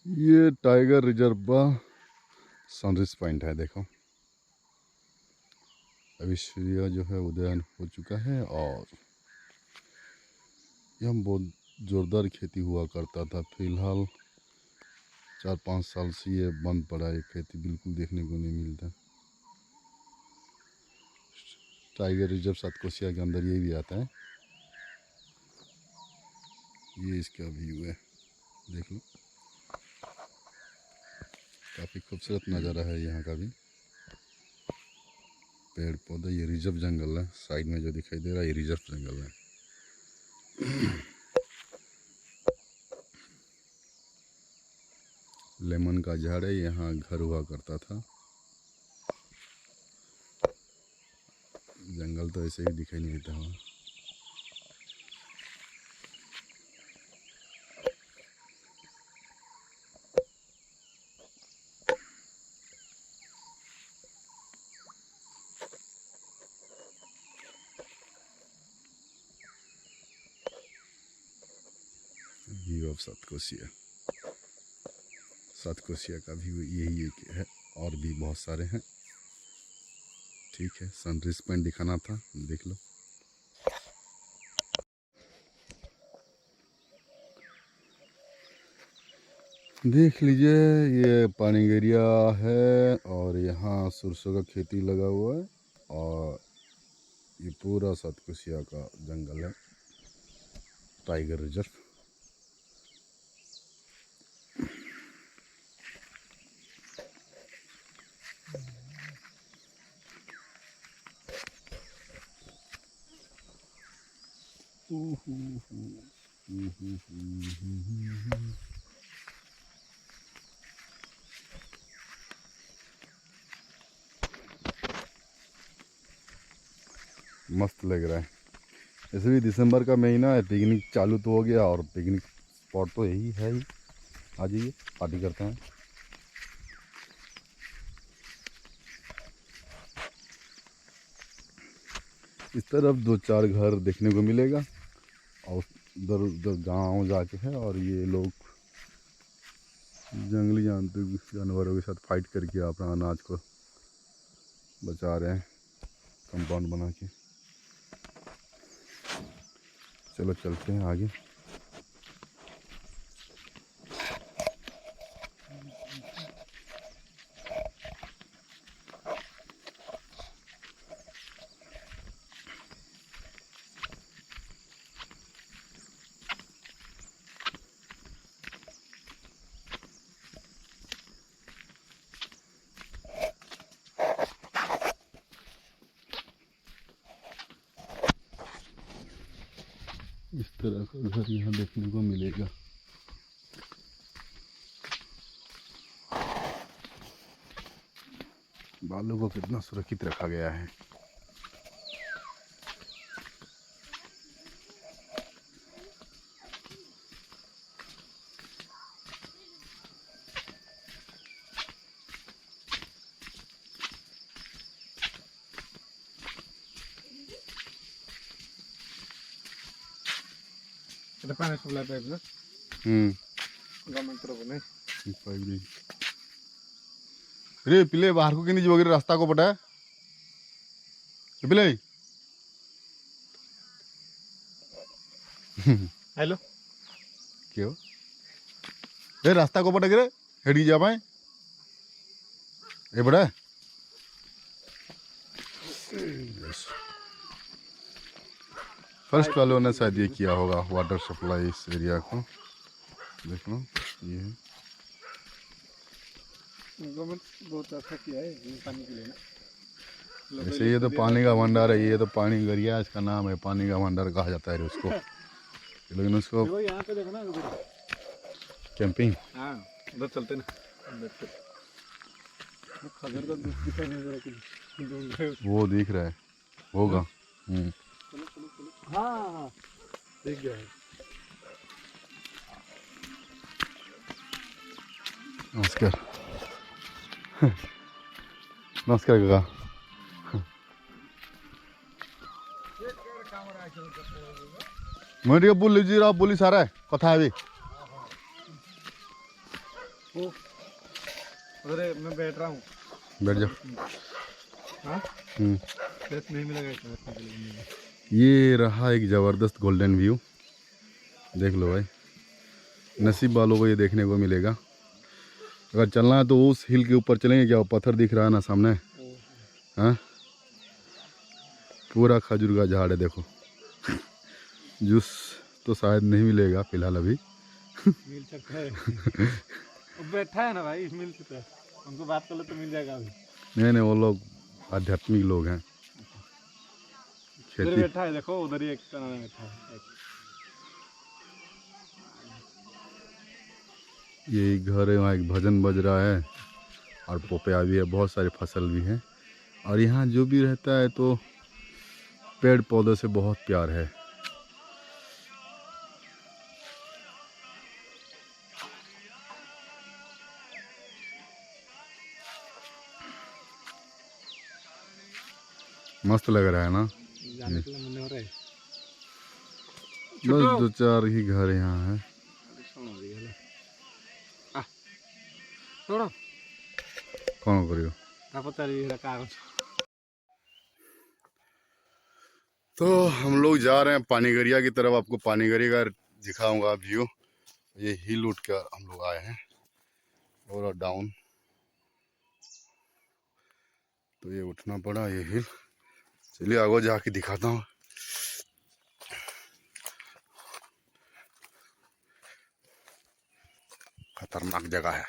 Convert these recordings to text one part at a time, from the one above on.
ये tiger reserve का sunrise point है। देखो अभी सूर्य जो है उदय हो चुका है और यहाँ बहुत ज़ोरदार खेती हुआ करता था। फिलहाल 4-5 साल से ये बंद पड़ा है, खेती बिल्कुल देखने को नहीं मिलता। टाइगर रिजर्व सातकोशिया के अंदर ये भी आता है। ये इसका व्यू है, देख लो। काफ़ी खूबसूरत नज़ारा है यहाँ का भी। पेड़ पौधे, ये रिजर्व जंगल है। साइड में जो दिखाई दे रहा है ये रिजर्व जंगल है। लेमन का झाड़ है, यहाँ घर हुआ करता था। जंगल तो ऐसे ही दिखाई नहीं देता है। View of सातकोशिया। सातकोशिया का व्यू यही एक है, और भी बहुत सारे हैं। ठीक है, सनराइज पॉइंट दिखाना था, देख लो। देख लीजिए, ये पानीगेरिया है और यहाँ सरसों का खेती लगा हुआ है। और ये पूरा सातकोशिया का जंगल है, टाइगर रिजर्व। मस्त लग रहा है। ऐसे भी दिसंबर का महीना है, पिकनिक चालू तो हो गया और पिकनिक स्पॉट तो यही है ही। आ जाइए, पार्टी करते हैं। इस तरफ 2-4 घर देखने को मिलेगा और उधर उधर गाँव जाके है। और ये लोग जंगली जानवरों के साथ फाइट करके अपना अनाज को बचा रहे हैं, कंपाउंड बना के। चलो चलते हैं आगे। इस तरह का घर यहाँ देखने को मिलेगा। बालों को कितना सुरक्षित रखा गया है। पानी सप्लाई पाइप ना गभर्नमेंट तरफ नहीं पाइप नहीं रे पिले बाहर को किनी जीव रास्ता को पटा पिले। हेलो क्यों ए रास्ता को पटा रे हेडी जा पाए ए बड़ा। फर्स्ट वालों ने शायद ये किया होगा, वाटर सप्लाई इस एरिया को। देख लो, ये है। गवर्नमेंट बहुत अच्छा किया है पानी के लिए ना। ऐसे ये तो पानी का भंडार है, ये तो पानी गरिया इसका नाम है, पानी का भंडार कहा जाता है उसको। लेकिन उसको यहाँ पे देखो ना, कैंपिंग, हाँ उधर चलते ना, खजर का दूध दिखाई नहीं दे रहा, वो दिख रहा है, होगा। हाँ दिख गया है। नमस्कार। नमस्कार काका। मैं बोल लीजिए, आप बोली सारा है कथा है भी। वो उधर मैं बैठ रहा हूँ। बैठ जाओ। हाँ हम्म। खेत नहीं मिलेगा इसमें बैठने के लिए नहीं। ये रहा एक ज़बरदस्त गोल्डन व्यू, देख लो भाई, नसीब वालों को ये देखने को मिलेगा। अगर चलना है तो उस हिल के ऊपर चलेंगे, क्या वो पत्थर दिख रहा है ना सामने, हाँ, पूरा खजूर का झाड़ है, देखो। जूस तो शायद नहीं मिलेगा फिलहाल अभी। मिल सकता है। वो बैठा है ना भाई, मिल सकता है, उनको बात कर लो तो मिल जाएगा अभी। नहीं नहीं, वो लोग आध्यात्मिक लोग हैं। उधर खेती, बैठा है, देखो उधर ही एक तना में बैठा है। यही घर है, वहाँ एक भजन बज रहा है और पोपया भी है, बहुत सारी फसल भी है। और यहाँ जो भी रहता है तो पेड़ पौधों से बहुत प्यार है। मस्त लग रहा है ना। जाने के लिए मन हो रहा है। बस 2-4 ही घर यहाँ है। छोड़ो कौन करियो। तो हम लोग जा रहे हैं पानीगरिया की तरफ। आपको पानीगरिया का दिखाऊंगा व्यू। ये हिल उठ कर हम लोग आए हैं और डाउन, तो ये उठना पड़ा ये हिल। चलिए आगे जाके दिखाता हूँ। खतरनाक जगह है।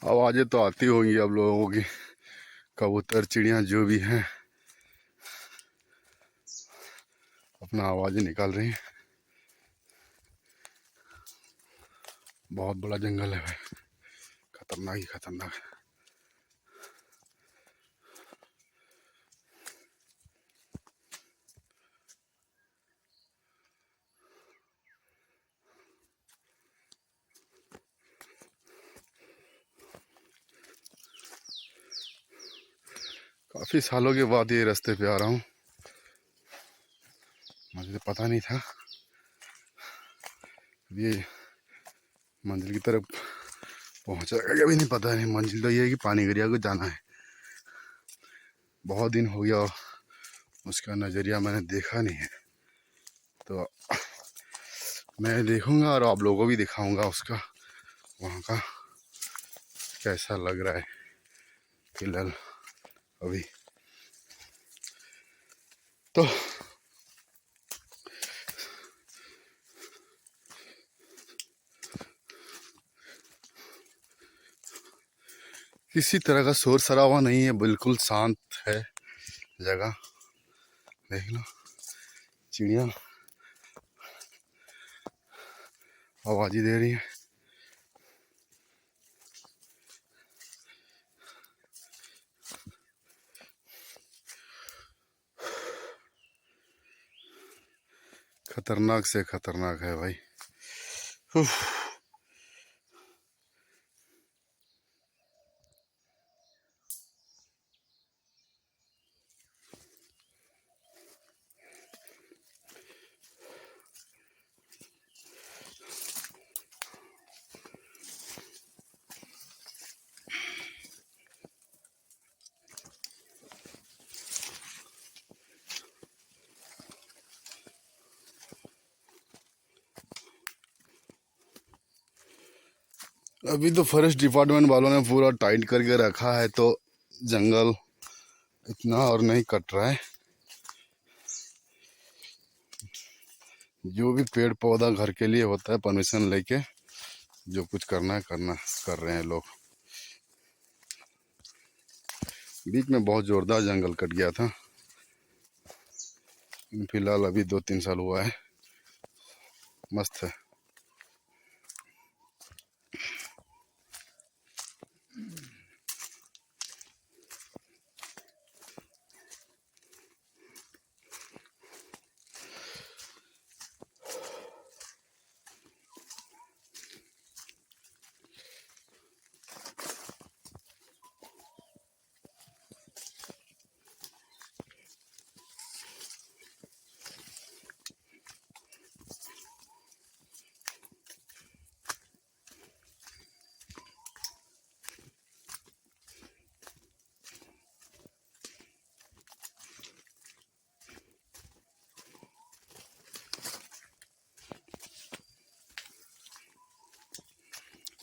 आवाजें तो आती होंगी आप लोगों की, कबूतर चिड़िया जो भी हैं अपना आवाजें निकाल रही हैं। बहुत बड़ा जंगल है भाई, खतरनाक ही खतरनाक है। काफी सालों के बाद ये रास्ते पे आ रहा हूँ, मुझे तो पता नहीं था। ये मंजिल की तरफ पहुंचा क्या भी नहीं पता नहीं। मंजिल तो ये है कि पानीगरिया को जाना है। बहुत दिन हो गया उसका नज़रिया मैंने देखा नहीं है, तो मैं देखूंगा और आप लोगों को भी दिखाऊंगा उसका, वहाँ का कैसा लग रहा है फिलहाल अभी। तो किसी तरह का शोर शराबा नहीं है, बिल्कुल शांत है जगह। देख लो चिड़िया आवाज़ी दे रही है। खतरनाक से खतरनाक है भाई। उफ। अभी तो फॉरेस्ट डिपार्टमेंट वालों ने पूरा टाइट करके रखा है, तो जंगल इतना और नहीं कट रहा है। जो भी पेड़ पौधा घर के लिए होता है परमिशन लेके जो कुछ करना है करना कर रहे हैं लोग। बीच में बहुत जोरदार जंगल कट गया था, फिलहाल अभी 2-3 साल हुआ है। मस्त है।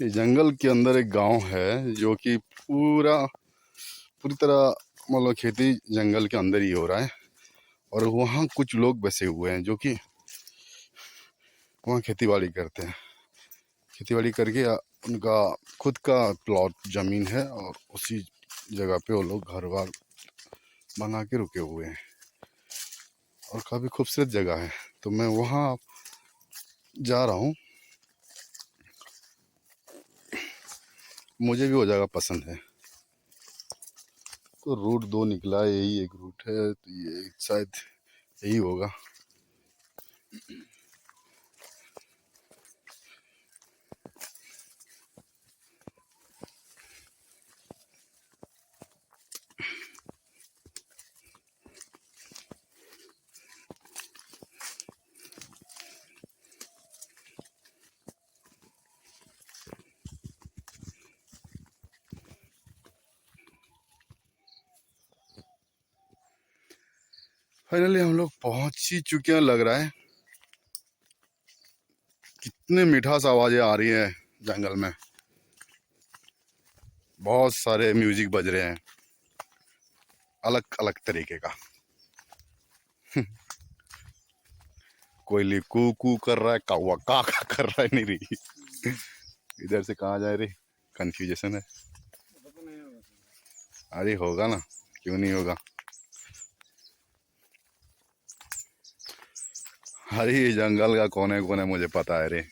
ये जंगल के अंदर एक गांव है जो कि पूरी तरह मतलब खेती जंगल के अंदर ही हो रहा है, और वहाँ कुछ लोग बसे हुए हैं जो कि वहाँ खेती बाड़ी करते हैं। खेती बाड़ी करके उनका खुद का प्लॉट ज़मीन है और उसी जगह पे वो लोग घर बार बना के रुके हुए हैं, और काफ़ी खूबसूरत जगह है। तो मैं वहाँ जा रहा हूँ, मुझे भी वो जगह पसंद है। तो रूट 2 निकला है, यही एक रूट है, तो ये शायद यही होगा। फाइनली हम लोग पहुंच ही चुके हैं लग रहा है। कितने मिठास आवाजें आ रही है जंगल में, बहुत सारे म्यूजिक बज रहे हैं अलग अलग तरीके का। कोयली कू कू कर रहा है, कौवा का कर रहा है, नहीं रही। इधर से कहाँ जाए रे, कंफ्यूजन है। अरे होगा ना, क्यों नहीं होगा। अरे ये जंगल का कोने कोने मुझे पता है रे।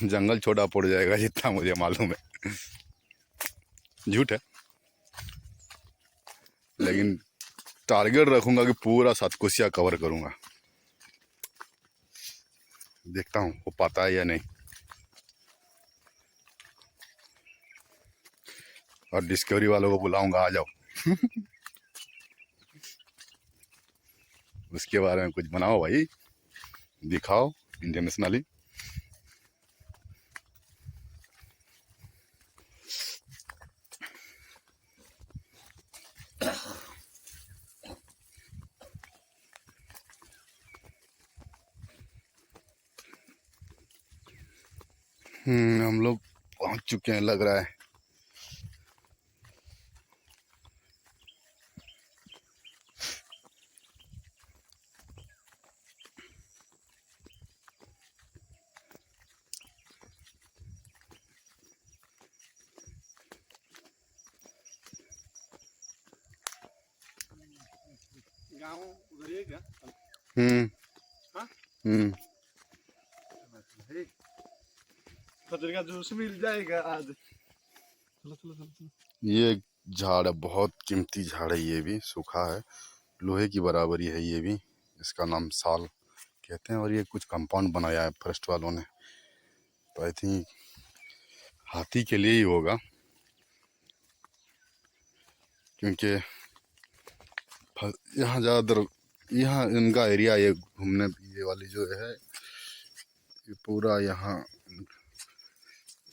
जंगल छोटा पड़ जाएगा जितना मुझे मालूम है। झूठ है, लेकिन टारगेट रखूंगा कि पूरा सातकोशिया कवर करूंगा। देखता हूँ वो पाता है या नहीं, और डिस्कवरी वालों को बुलाऊंगा, आ जाओ। उसके बारे में कुछ बनाओ भाई, दिखाओ इंटरनेशनली। हम लोग पहुंच चुके हैं लग रहा है। गाँव उधर ही है क्या? हम्म हाँ? हम्म खजूर का जूस मिल जाएगा आज। चलो चलो चलो चलो। ये एक झाड़ है, बहुत कीमती झाड़ है, ये भी सूखा है, लोहे की बराबरी है ये भी। इसका नाम साल कहते हैं, और ये कुछ कंपाउंड बनाया है फॉरेस्ट वालों ने, तो आई थिंक हाथी के लिए ही होगा, क्योंकि यहाँ ज़्यादातर यहाँ इनका एरिया, ये घूमने ये वाली जो है, ये पूरा यहाँ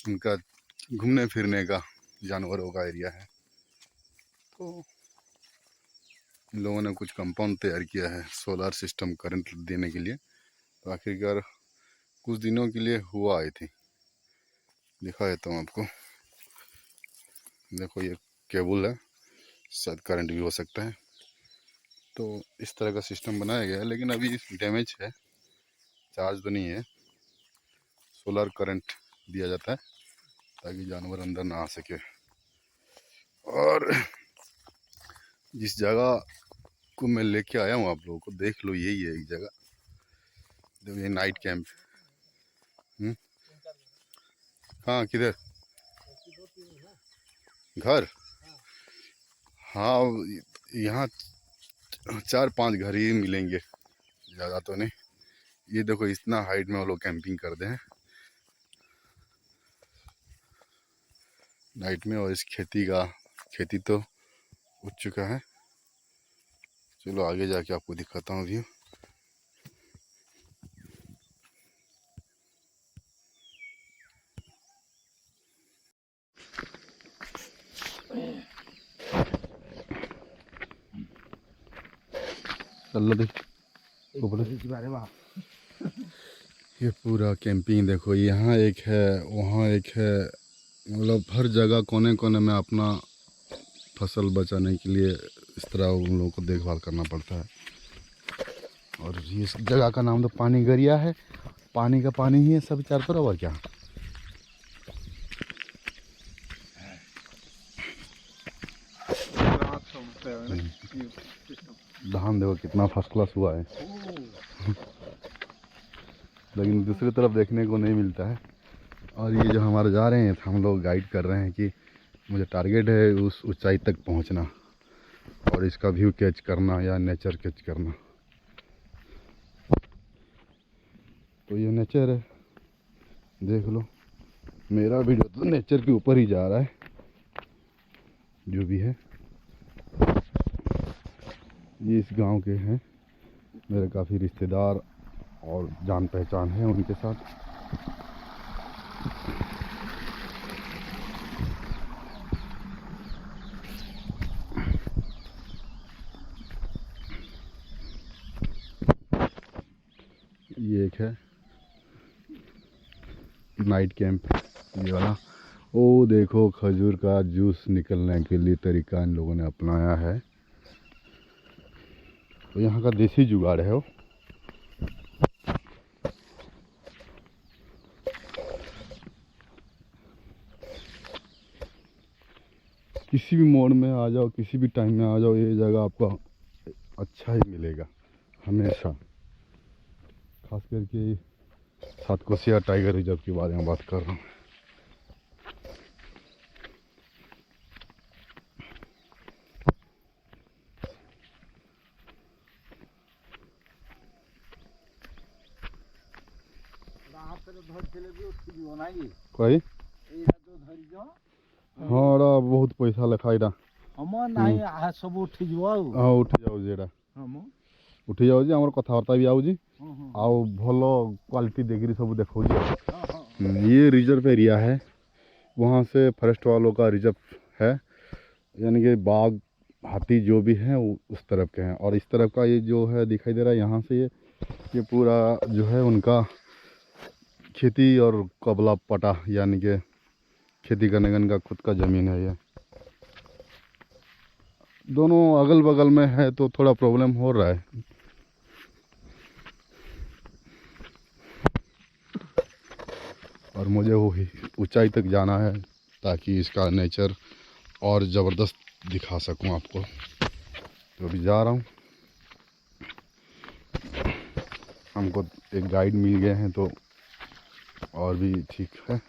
इनका घूमने फिरने का जानवरों का एरिया है। तो इन लोगों ने कुछ कंपाउंड तैयार किया है सोलर सिस्टम करंट देने के लिए, तो आखिरकार कुछ दिनों के लिए हुआ आई थी। दिखा देता हूँ आपको, देखो ये केबल है, शायद करंट भी हो सकता है। तो इस तरह का सिस्टम बनाया गया है, लेकिन अभी डैमेज है, चार्ज तो नहीं है। सोलर करंट दिया जाता है ताकि जानवर अंदर ना आ सके। और जिस जगह को मैं लेके आया हूँ आप लोगों को, देख लो, यही है एक जगह। देखो ये नाइट कैंप। हाँ, किधर घर? हाँ, यहाँ 4-5 घर ही मिलेंगे, ज़्यादा तो नहीं। ये देखो इतना हाइट में वो लोग कैंपिंग करते हैं नाइट में। और इस खेती तो उठ चुका है। चलो आगे जाके आपको दिखाता हूँ व्यू। चलो देख, ये पूरा कैंपिंग देखो, यहाँ एक है, वहाँ एक है, मतलब हर जगह कोने कोने में अपना फसल बचाने के लिए इस तरह उन लोगों को देखभाल करना पड़ता है। और इस जगह का नाम तो पानी गरिया है। पानी का पानी ही है सब चारों तरफ, और क्या। धान देखो कितना फर्स्ट क्लास हुआ है, लेकिन दूसरी तरफ देखने को नहीं मिलता है। और ये जो हमारे जा रहे हैं, हम लोग गाइड कर रहे हैं कि मुझे टारगेट है उस ऊंचाई तक पहुंचना और इसका व्यू कैच करना या नेचर कैच करना। तो ये नेचर है, देख लो। मेरा वीडियो तो नेचर के ऊपर ही जा रहा है, जो भी है। ये इस गांव के हैं, मेरे काफ़ी रिश्तेदार और जान पहचान है उनके साथ। ये एक है नाइट कैंप, ये वाला। ओ देखो, खजूर का जूस निकलने के लिए तरीका इन लोगों ने अपनाया है। तो यहाँ का देसी जुगाड़ है वो। किसी भी मोड़ में आ जाओ, किसी भी टाइम में आ जाओ, ये जगह आपको अच्छा ही मिलेगा हमेशा। खास करके सातकोशिया टाइगर रिजर्व के बारे में बात कर रहा हूँ। कोई हाँ बहुत पैसा लेखा इटा सब उठी जीव हाँ उठी जाऊँ एटा उठी जाऊँ आम कथबार्ता भी आऊँ आउ भल क्वालिटी देखिए सब देखो। ये रिजर्व एरिया है, वहाँ से फॉरेस्ट वालों का रिजर्व है, यानी कि बाघ हाथी जो भी हैं वो उस तरफ के हैं। और इस तरफ का ये जो है दिखाई दे रहा है, यहाँ से ये पूरा जो है उनका खेती और कबला पटा, यानी कि खेती करने का इनका खुद का ज़मीन है। ये दोनों अगल बगल में है तो थोड़ा प्रॉब्लम हो रहा है। और मुझे वो ऊंचाई तक जाना है ताकि इसका नेचर और ज़बरदस्त दिखा सकूं आपको। तो अभी जा रहा हूं। हमको एक गाइड मिल गए हैं तो और भी ठीक है।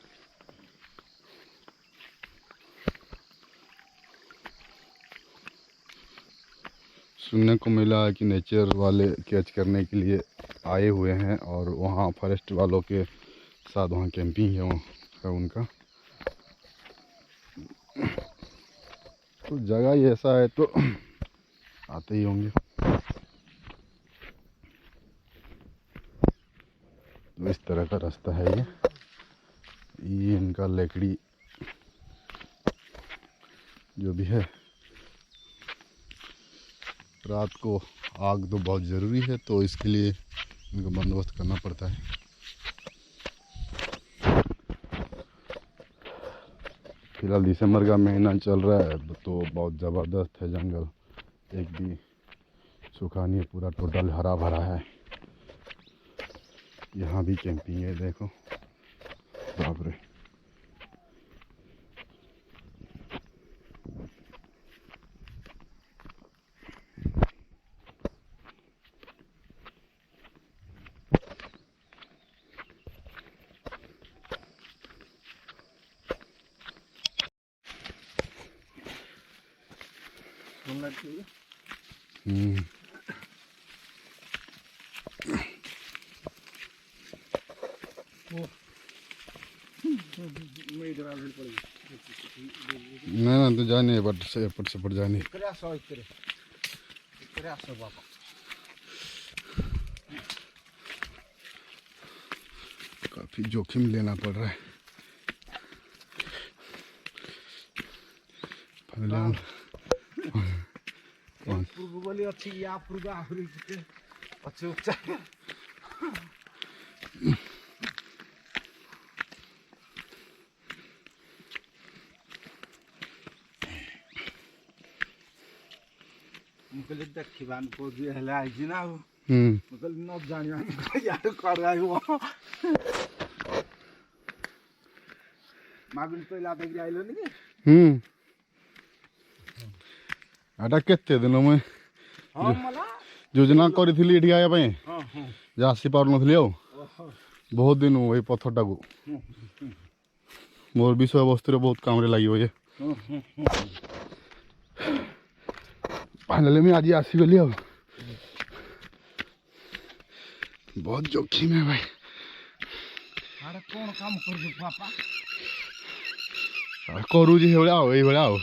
सुनने को मिला है कि नेचर वाले कैच करने के लिए आए हुए हैं और वहाँ फॉरेस्ट वालों के साथ वहाँ कैंपिंग है उनका। तो जगह ही ऐसा है तो आते ही होंगे। तो इस तरह का रास्ता है ये इनका लकड़ी जो भी है। रात को आग तो बहुत ज़रूरी है, तो इसके लिए इनको बंदोबस्त करना पड़ता है। फिलहाल दिसंबर का महीना चल रहा है तो बहुत ज़बरदस्त है जंगल, एक भी सूखा नहीं है, पूरा टोटल हरा भरा है। यहाँ भी कैंपिंग है, देखो बाप रे। ना तो जाने बट से पट जाने। काफी जोखिम लेना पड़ रहा है। आटा केते दिन में योजना करी एठी आया पे जा आसी पार नथली आ बहुत दिन ए पत्थरटा को मोर विषय वस्तु बहुत काम रे लगी ये फाइनली मैं आज आसीगली आ। बहुत जोखिम है भाई। कौन काम कर पापा करू जी आओ ये आओ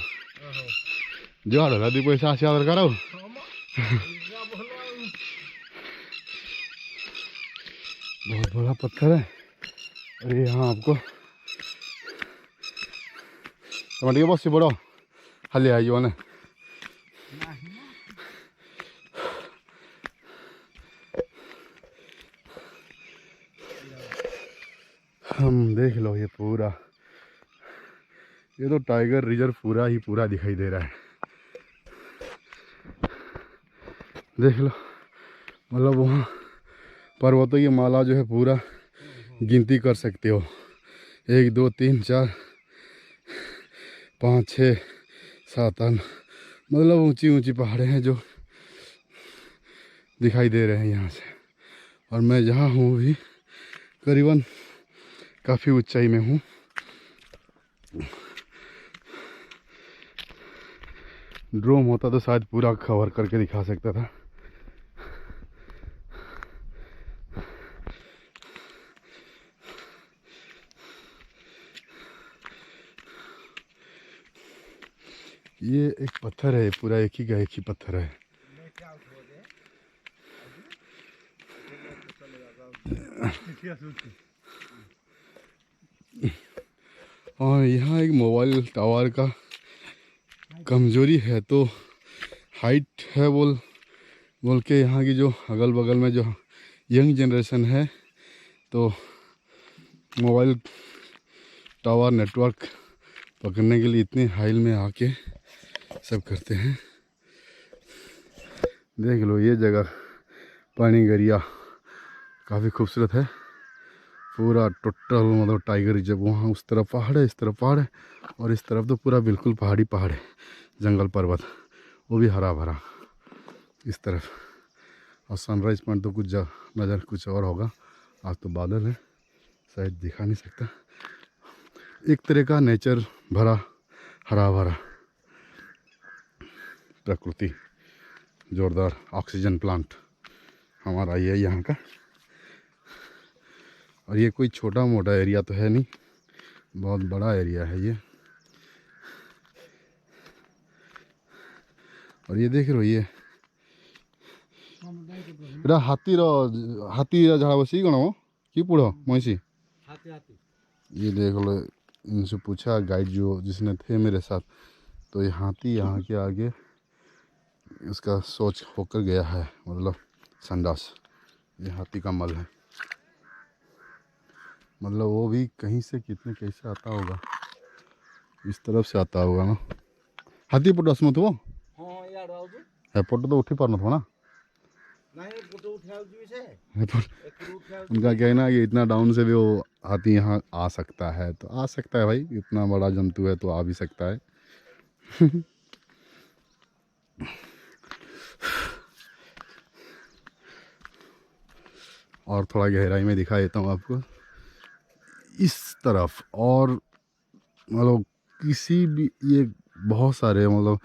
जुआड़ होला 2 पैसा आसिया दरकार आओ। बहुत बड़ा पत्थर है। अरे यहाँ आपको तुम टे बस पड़ हाली आइए ना। हम देख लो ये पूरा, ये तो टाइगर रिजर्व पूरा ही पूरा दिखाई दे रहा है। देख लो मतलब वहाँ पर्वतों की माला जो है पूरा गिनती कर सकते हो 1 2 3 4 5 6 7 8 मतलब ऊंची ऊंची पहाड़ें हैं जो दिखाई दे रहे हैं यहाँ से। और मैं जहाँ हूँ भी करीबन काफ़ी ऊंचाई में हूँ। ड्रोन होता तो शायद पूरा कवर करके दिखा सकता था। ये एक पत्थर है, पूरा एक ही पत्थर है। और यहाँ एक मोबाइल टावर का कमजोरी है तो हाइट है बोल के यहाँ की जो अगल बगल में जो यंग जनरेशन है तो मोबाइल टावर नेटवर्क पकड़ने के लिए इतने हाइल में आके सब करते हैं। देख लो ये जगह पानीगरिया काफ़ी खूबसूरत है। पूरा टोटल मतलब टाइगर रिजर्व, वहाँ उस तरफ पहाड़ है, इस तरफ पहाड़ है और इस तरफ तो पूरा बिल्कुल पहाड़ी पहाड़ है, जंगल पर्वत, वो भी हरा भरा इस तरफ। और सनराइज पॉइंट तो कुछ नज़र कुछ और होगा, आज तो बादल है शायद दिखा नहीं सकता। एक तरह का नेचर भरा हरा भरा प्रकृति, जोरदार ऑक्सीजन प्लांट हमारा ये यहाँ का। और ये कोई छोटा मोटा एरिया तो है नहीं, बहुत बड़ा एरिया है ये। और ये देख रहे हो ये हाथी झाड़ा बसी कौन हो कि पुढ़ महिषी। ये देख लो, इनसे पूछा गाइड जो जिसने थे मेरे साथ, तो ये हाथी यहाँ के आगे उसका सोच होकर गया है, मतलब संडास, ये हाथी का मल है। मतलब वो भी कहीं से कितने कैसे आता होगा, इस तरफ से आता होगा ना। हाथी पट आसम थो एपट तो उठी पार ना पर एक रूट है उनका कहना है कि इतना डाउन से भी वो हाथी यहाँ आ सकता है, तो आ सकता है भाई, इतना बड़ा जंतु है तो आ भी सकता है। और थोड़ा गहराई में दिखा देता हूँ आपको इस तरफ। और मतलब किसी भी ये बहुत सारे मतलब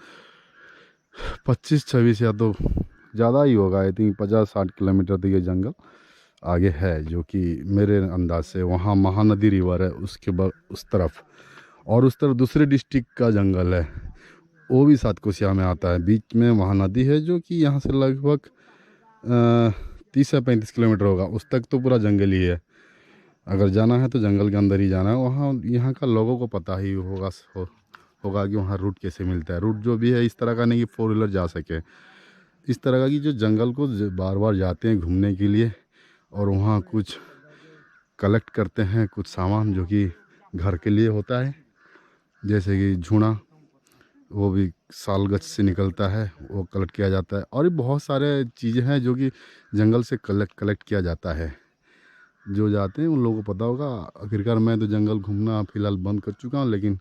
25-26 या तो ज़्यादा ही होगा, आई थिंक 50-60 किलोमीटर तो ये जंगल आगे है, जो कि मेरे अंदाज से वहाँ महानदी रिवर है उसके बाद उस तरफ, और उस तरफ दूसरे डिस्ट्रिक्ट का जंगल है, वो भी सातकोशिया में आता है। बीच में महानदी है जो कि यहाँ से लगभग 30 से 35 किलोमीटर होगा, उस तक तो पूरा जंगल ही है। अगर जाना है तो जंगल के अंदर ही जाना है। वहाँ यहाँ का लोगों को पता ही होगा कि वहाँ रूट कैसे मिलता है। रूट जो भी है इस तरह का नहीं कि 4 व्हीलर जा सके, इस तरह का कि जो जंगल को बार बार जाते हैं घूमने के लिए, और वहाँ कुछ कलेक्ट करते हैं कुछ सामान जो कि घर के लिए होता है, जैसे कि झूना, वो भी सालगछ से निकलता है, वो कलेक्ट किया जाता है। और भी बहुत सारे चीज़ें हैं जो कि जंगल से कलेक्ट किया जाता है। जो जाते हैं उन लोगों को पता होगा। आखिरकार मैं तो जंगल घूमना फ़िलहाल बंद कर चुका हूँ, लेकिन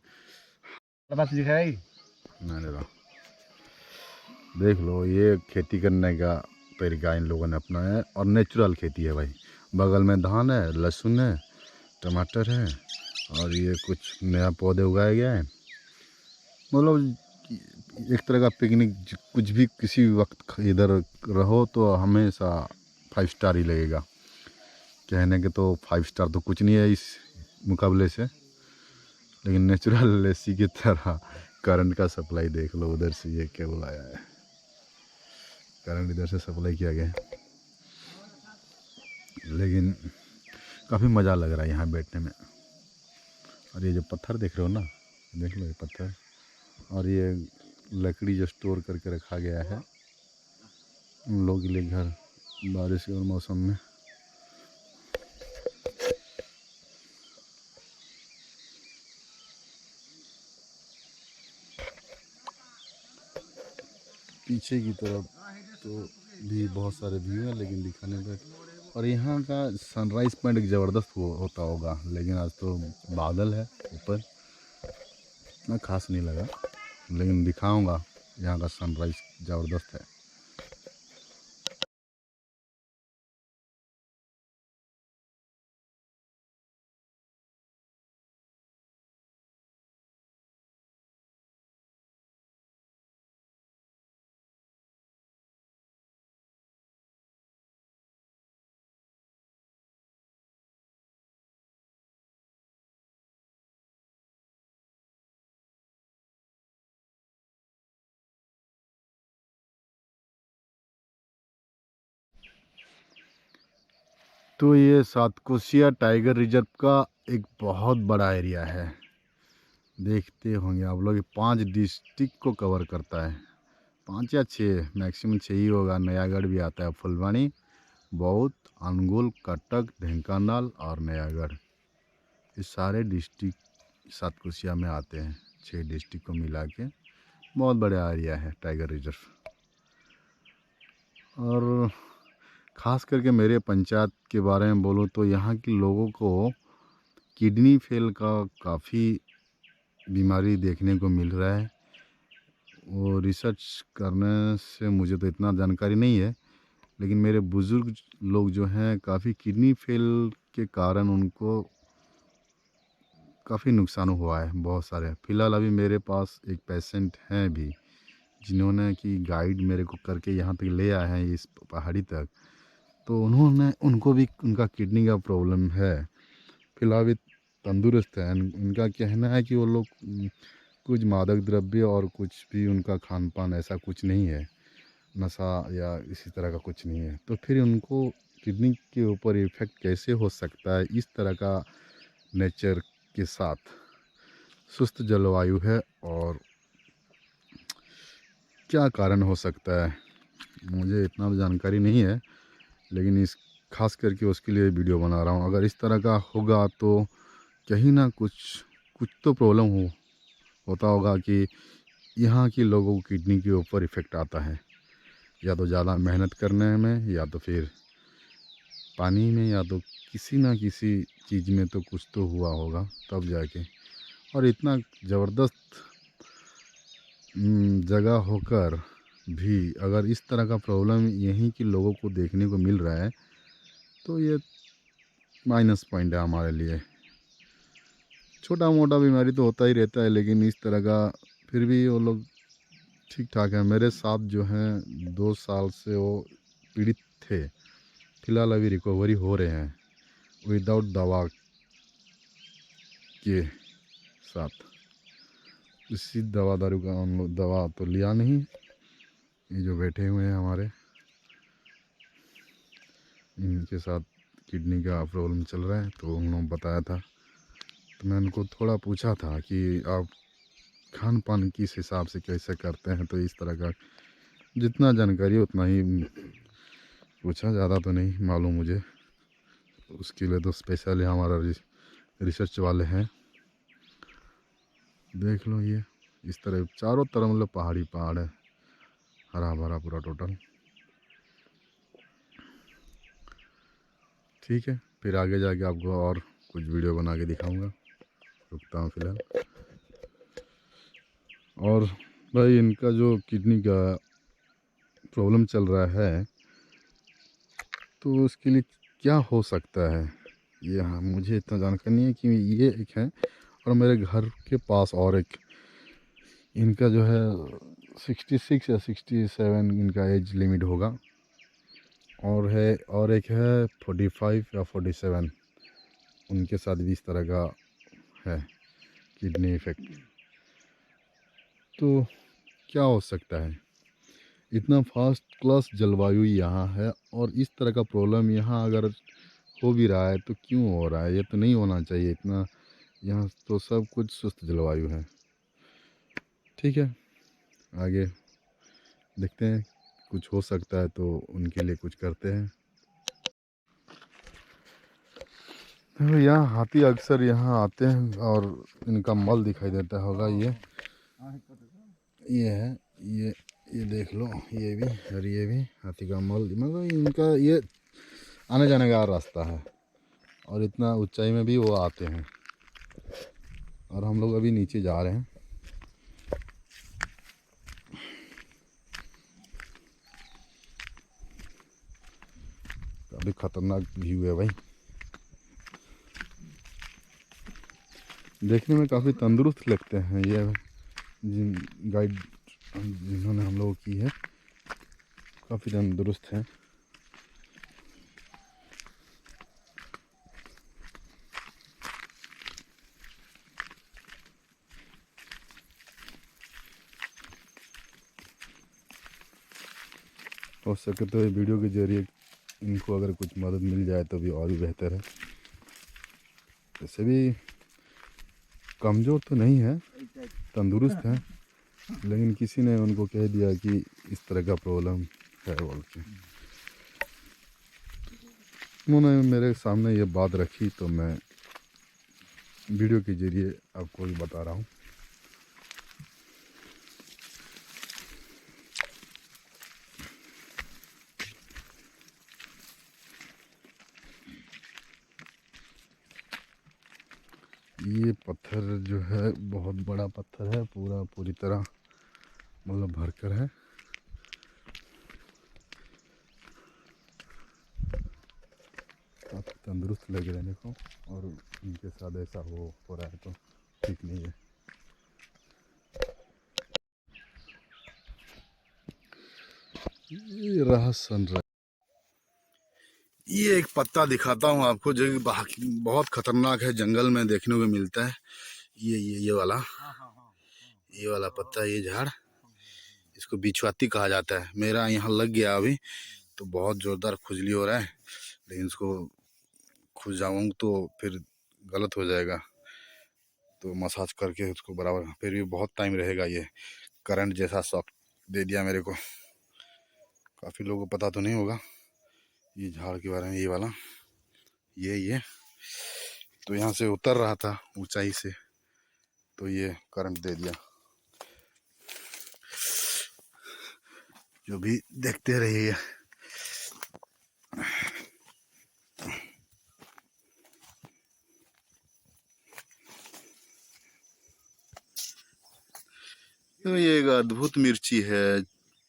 बस दिखाई। मैंने रहा देख लो, ये खेती करने का तरीका इन लोगों ने अपनाया है, और नेचुरल खेती है भाई। बगल में धान है, लहसुन है, टमाटर है, और ये कुछ नया पौधे उगाए गए हैं। मतलब एक तरह का पिकनिक, कुछ भी किसी भी वक्त इधर रहो तो हमेशा 5 स्टार ही लगेगा। कहने के तो 5 स्टार तो कुछ नहीं है इस मुकाबले से, लेकिन नेचुरल एसी की तरह करंट का सप्लाई देख लो। उधर से ये केबल आया है, करंट इधर से सप्लाई किया गया है। लेकिन काफ़ी मज़ा लग रहा है यहाँ बैठने में। और ये जो पत्थर देख रहे हो ना, देख लो ये पत्थर, और ये लकड़ी जो स्टोर करके रखा गया है उन लोगों के लिए घर, बारिश के मौसम में। पीछे की तरफ तो भी बहुत सारे व्यू हैं, लेकिन दिखाने पर। और यहाँ का सनराइज़ पॉइंट एक ज़बरदस्त होता होगा, लेकिन आज तो बादल है ऊपर, इतना खास नहीं लगा, लेकिन दिखाऊंगा। यहाँ का सनराइज़ ज़बरदस्त है। तो ये सातकोशिया टाइगर रिजर्व का एक बहुत बड़ा एरिया है। देखते होंगे आप लोग, 5 डिस्ट्रिक्ट को कवर करता है, 5 या 6, मैक्सिमम 6 ही होगा। नयागढ़ भी आता है, फुलवानी, बौद्ध, अनुगुल, कटक, ढेंकानाल और नयागढ़, ये सारे डिस्ट्रिक्ट सातकोशिया में आते हैं। 6 डिस्ट्रिक्ट को मिला के बहुत बड़ा एरिया है टाइगर रिजर्व। और ख़ास करके मेरे पंचायत के बारे में बोलूँ तो यहाँ के लोगों को किडनी फेल का काफ़ी बीमारी देखने को मिल रहा है। वो रिसर्च करने से मुझे तो इतना जानकारी नहीं है, लेकिन मेरे बुज़ुर्ग लोग जो हैं काफ़ी किडनी फेल के कारण उनको काफ़ी नुकसान हुआ है बहुत सारे। फ़िलहाल अभी मेरे पास एक पेशेंट हैं भी, जिन्होंने कि गाइड मेरे को करके यहाँ तक ले आए हैं इस पहाड़ी तक, तो उनको भी उनका किडनी का प्रॉब्लम है। फ़िलहाल भी तंदुरुस्त है। इनका कहना है कि वो लोग कुछ मादक द्रव्य और कुछ भी उनका खान पान ऐसा कुछ नहीं है, नशा या इसी तरह का कुछ नहीं है, तो फिर उनको किडनी के ऊपर इफ़ेक्ट कैसे हो सकता है। इस तरह का नेचर के साथ सुस्त जलवायु है, और क्या कारण हो सकता है मुझे इतना जानकारी नहीं है, लेकिन इस खास करके उसके लिए वीडियो बना रहा हूँ। अगर इस तरह का होगा तो कहीं ना कुछ कुछ तो प्रॉब्लम होता होगा कि यहाँ के लोगों को किडनी के ऊपर इफ़ेक्ट आता है, या तो ज़्यादा मेहनत करने में, या तो फिर पानी में या तो किसी ना किसी चीज़ में तो कुछ तो हुआ होगा तब जाके। और इतना ज़बरदस्त जगह होकर भी अगर इस तरह का प्रॉब्लम यहीं के लोगों को देखने को मिल रहा है तो ये माइनस पॉइंट है हमारे लिए। छोटा मोटा बीमारी तो होता ही रहता है, लेकिन इस तरह का फिर भी वो लोग ठीक ठाक है। मेरे साथ जो हैं 2 साल से वो पीड़ित थे, फिलहाल अभी रिकवरी हो रहे हैं विदाउट दवा के साथ। इसी दवा दारू का हम लोग दवा तो लिया नहीं। ये जो बैठे हुए हैं हमारे, इनके साथ किडनी का प्रॉब्लम चल रहा है, तो उन्होंने बताया था। तो मैं उनको थोड़ा पूछा था कि आप खान पान किस हिसाब से कैसे करते हैं, तो इस तरह का जितना जानकारी उतना ही पूछा, ज़्यादा तो नहीं मालूम मुझे। उसके लिए तो स्पेशली हमारा रिसर्च वाले हैं। देख लो, ये इस तरह चारों तरफ मतलब पहाड़ी पहाड़ है, हरा भरा पूरा टोटल। ठीक है, फिर आगे जाके आपको और कुछ वीडियो बना के दिखाऊंगा। रुकता हूँ फिलहाल। और भाई, इनका जो किडनी का प्रॉब्लम चल रहा है, तो उसके लिए क्या हो सकता है ये, हाँ मुझे इतना जानकारी नहीं है कि ये एक है। और मेरे घर के पास और एक, इनका जो है 66 या 67 इनका एज लिमिट होगा, और है और एक है 45 या 47, उनके साथ भी इस तरह का है किडनी इफेक्ट। तो क्या हो सकता है? इतना फास्ट क्लास जलवायु यहाँ है, और इस तरह का प्रॉब्लम यहाँ अगर हो भी रहा है तो क्यों हो रहा है? ये तो नहीं होना चाहिए इतना। यहाँ तो सब कुछ सुस्त जलवायु है। ठीक है, आगे देखते हैं, कुछ हो सकता है तो उनके लिए कुछ करते हैं। तो यहाँ हाथी अक्सर यहाँ आते हैं और इनका मल दिखाई देता होगा। ये है, ये देख लो, ये भी और ये भी हाथी का मल, मतलब इनका ये आने जाने का रास्ता है। और इतना ऊंचाई में भी वो आते हैं। और हम लोग अभी नीचे जा रहे हैं। काफ़ी खतरनाक व्यू है भाई। देखने में काफ़ी तंदुरुस्त लगते हैं ये जिन गाइड जिन्होंने हम लोगों की है, काफ़ी तंदुरुस्त हैं। हो सके तो ये वीडियो के जरिए इनको अगर कुछ मदद मिल जाए तो भी और भी बेहतर है। वैसे भी कमज़ोर तो नहीं है, तंदुरुस्त है, लेकिन किसी ने उनको कह दिया कि इस तरह का प्रॉब्लम है बोल के। उन्होंने मेरे सामने ये बात रखी तो मैं वीडियो के जरिए आपको भी बता रहा हूँ। ये पत्थर जो है बहुत बड़ा पत्थर है, पूरी तरह मतलब भरकर है। काफ़ी तंदुरुस्त लग रहे हैं देखो, और इनके साथ ऐसा हो रहा है तो ठीक नहीं है। ये रहा सनराइज। ये एक पत्ता दिखाता हूँ आपको जो कि बहुत खतरनाक है, जंगल में देखने को मिलता है। ये वाला, ये वाला पत्ता, ये झाड़, इसको बिछवाती कहा जाता है। मेरा यहाँ लग गया अभी, तो बहुत ज़ोरदार खुजली हो रहा है, लेकिन इसको खुजाऊँ तो फिर गलत हो जाएगा, तो मसाज करके उसको बराबर, फिर भी बहुत टाइम रहेगा। ये करंट जैसा शॉक दे दिया मेरे को। काफ़ी लोगों को पता तो नहीं होगा ये झाड़ के बारे में। ये वाला, ये तो यहाँ से उतर रहा था ऊंचाई से, तो ये करंट दे दिया। जो भी देखते रहिए। एक अद्भुत मिर्ची है,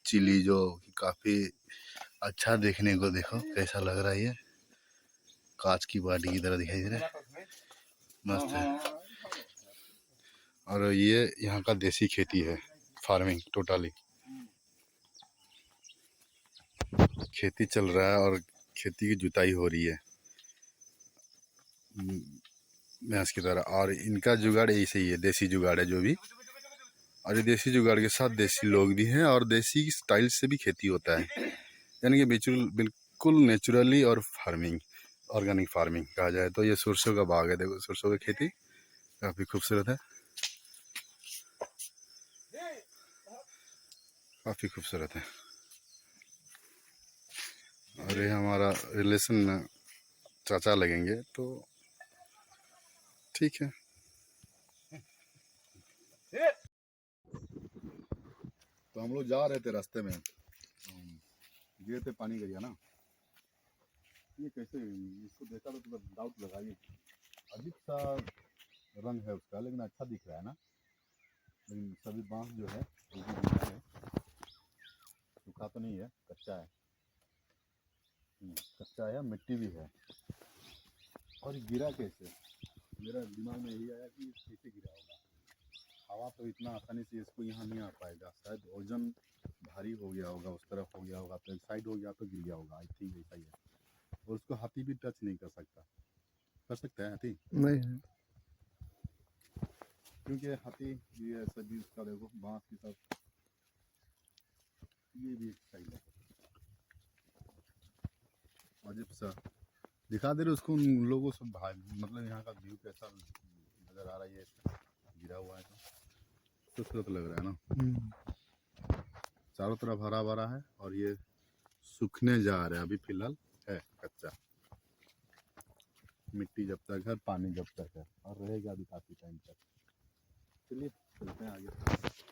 चिली, जो कि काफी अच्छा देखने को, देखो कैसा लग रहा है। ये कांच की बाटी की तरह दिखाई दे रहा है, मस्त है। और ये यहाँ का देसी खेती है, फार्मिंग टोटली खेती चल रहा है और खेती की जुताई हो रही है भैंस की तरह। और इनका जुगाड़ ऐसे ही है, देसी जुगाड़ है जो भी। और ये देसी जुगाड़ के साथ देसी लोग भी हैं और देसी स्टाइल से भी खेती होता है, यानी कि बिल्कुल नेचुरली। और फार्मिंग, ऑर्गेनिक फार्मिंग कहा जाए तो। ये सरसों का बाग है, देखो सरसों की खेती काफ़ी खूबसूरत है, काफ़ी खूबसूरत है। और ये हमारा रिलेशन में चाचा लगेंगे, तो ठीक है। तो हम लोग जा रहे थे, रास्ते में गिरे थे पानी गरिया ना। ये कैसे, इसको देखा तो मतलब डाउट लगा, ये अजीब सा रंग है उसका, लेकिन अच्छा दिख रहा है ना। लेकिन सभी बांस जो है वो भी गीला है, सूखा तो नहीं है, कच्चा है। कच्चा है, मिट्टी भी है। और ये गिरा कैसे, मेरा दिमाग में यही आया कि कैसे गिरा होगा। हवा तो इतना आसानी से इसको यहाँ नहीं आ पाएगा, शायद वजन भारी हो गया होगा, उस तरफ हो गया होगा, तो एक साइड हो गया तो गिर गया होगा। आई थिंक ऐसा ही है। और उसको हाथी भी टच नहीं कर सकता। कर सकता है हाथी? नहीं, क्योंकि हाथी ये सभी उसका देखो बांस के साथ, ये भी एक स्टाइल है अजीब सा। दिखा दे रहे उसको उन लोगों से भाई, मतलब यहाँ का व्यू कैसा नज़र आ रहा है। ये गिरा हुआ है तो खूबसूरत लग रहा है ना। चारों तरफ हरा भरा है और ये सूखने जा रहा है, अभी फिलहाल है कच्चा। मिट्टी जब तक है, पानी जब तक है, और रहेगा अभी काफ़ी टाइम तक। चलिए चलते हैं आगे।